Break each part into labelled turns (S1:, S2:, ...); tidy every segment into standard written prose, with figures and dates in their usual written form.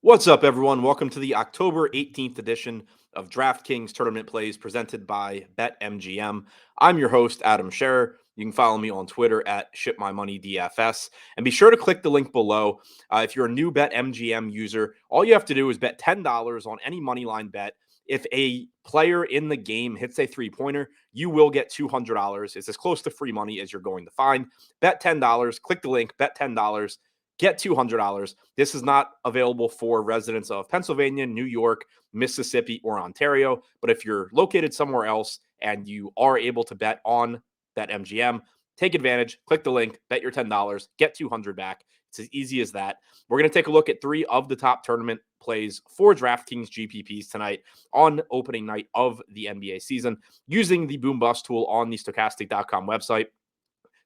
S1: What's up, everyone? Welcome to the October 18th edition of DraftKings Tournament Plays presented by BetMGM. I'm your host, Adam Scherer. You can follow me on Twitter at ShipMyMoney DFS. And be sure to click the link below. If you're a new BetMGM user, all you have to do is bet $10 on any moneyline bet. If a player in the game hits a three-pointer, you will get $200. It's as close to free money as you're going to find. Bet $10, click the link, bet $10. Get $200. This is not available for residents of Pennsylvania, New York, Mississippi, or Ontario. But if you're located somewhere else and you are able to bet on BetMGM, take advantage, click the link, bet your $10, get $200 back. It's as easy as that. We're going to take a look at three of the top tournament plays for DraftKings GPPs tonight on opening night of the NBA season using the Boom Bust tool on the Stokastic.com website.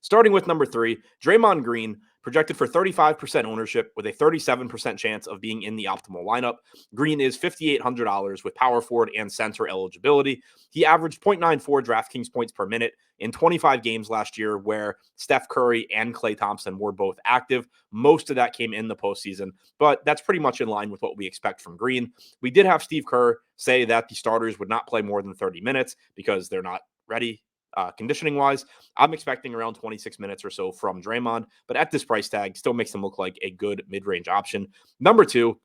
S1: Starting with number 3, Draymond Green, projected for 35% ownership with a 37% chance of being in the optimal lineup. Green is $5,800 with power forward and center eligibility. He averaged 0.94 DraftKings points per minute in 25 games last year, where Steph Curry and Klay Thompson were both active. Most of that came in the postseason, but that's pretty much in line with what we expect from Green. We did have Steve Kerr say that the starters would not play more than 30 minutes because they're not ready. Conditioning wise, I'm expecting around 26 minutes or so from Draymond, but at this price tag, still makes him look like a good mid-range option. Number 2,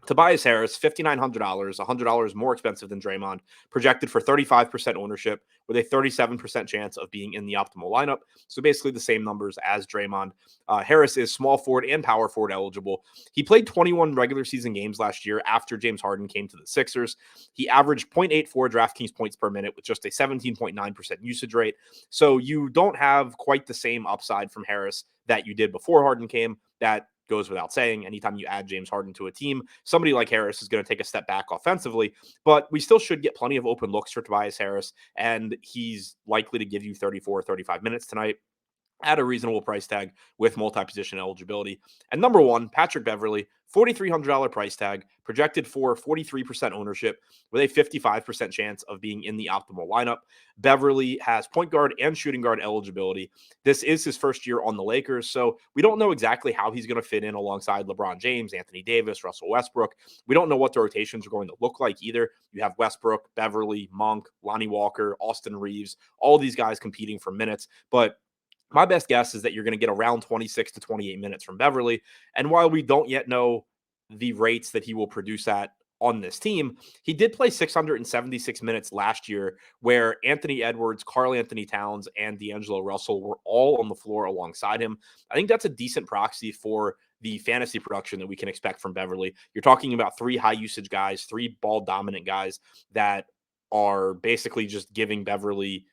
S1: Tobias Harris, $5,900, $100 more expensive than Draymond, projected for 35% ownership with a 37% chance of being in the optimal lineup. So basically the same numbers as Draymond. Harris is small forward and power forward eligible. He played 21 regular season games last year after James Harden came to the Sixers. He averaged 0.84 DraftKings points per minute with just a 17.9% usage rate. So you don't have quite the same upside from Harris that you did before Harden came. That goes without saying. Anytime you add James Harden to a team, somebody like Harris is going to take a step back offensively, but we still should get plenty of open looks for Tobias Harris, and he's likely to give you 34, 35 minutes tonight at a reasonable price tag with multi-position eligibility. And number 1, Patrick Beverly, $4,300 price tag, projected for 43% ownership with a 55% chance of being in the optimal lineup. Beverly has point guard and shooting guard eligibility. This is his first year on the Lakers, so we don't know exactly how he's going to fit in alongside LeBron James, Anthony Davis, Russell Westbrook. We don't know what the rotations are going to look like either. You have Westbrook, Beverly, Monk, Lonnie Walker, Austin Reeves, all these guys competing for minutes, but my best guess is that you're going to get around 26 to 28 minutes from Beverly. And while we don't yet know the rates that he will produce at on this team, he did play 676 minutes last year, where Anthony Edwards, Karl Anthony Towns, and D'Angelo Russell were all on the floor alongside him. I think that's a decent proxy for the fantasy production that we can expect from Beverly. You're talking about 3 high usage guys, 3 ball dominant guys that are basically just giving Beverly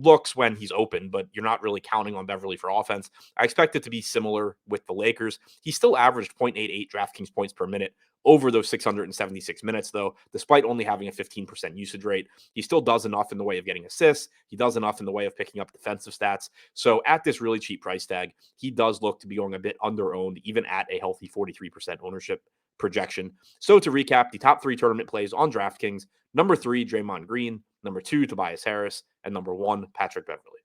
S1: looks when he's open, but you're not really counting on Beverly for offense. I expect it to be similar with the Lakers. He still averaged 0.88 DraftKings points per minute over those 676 minutes, though, despite only having a 15% usage rate. He still does enough in the way of getting assists. He does enough in the way of picking up defensive stats. So at this really cheap price tag, he does look to be going a bit under-owned, even at a healthy 43% ownership projection. So to recap, the top 3 tournament plays on DraftKings: number 3, Draymond Green; number 2, Tobias Harris; and number 1, Patrick Beverly.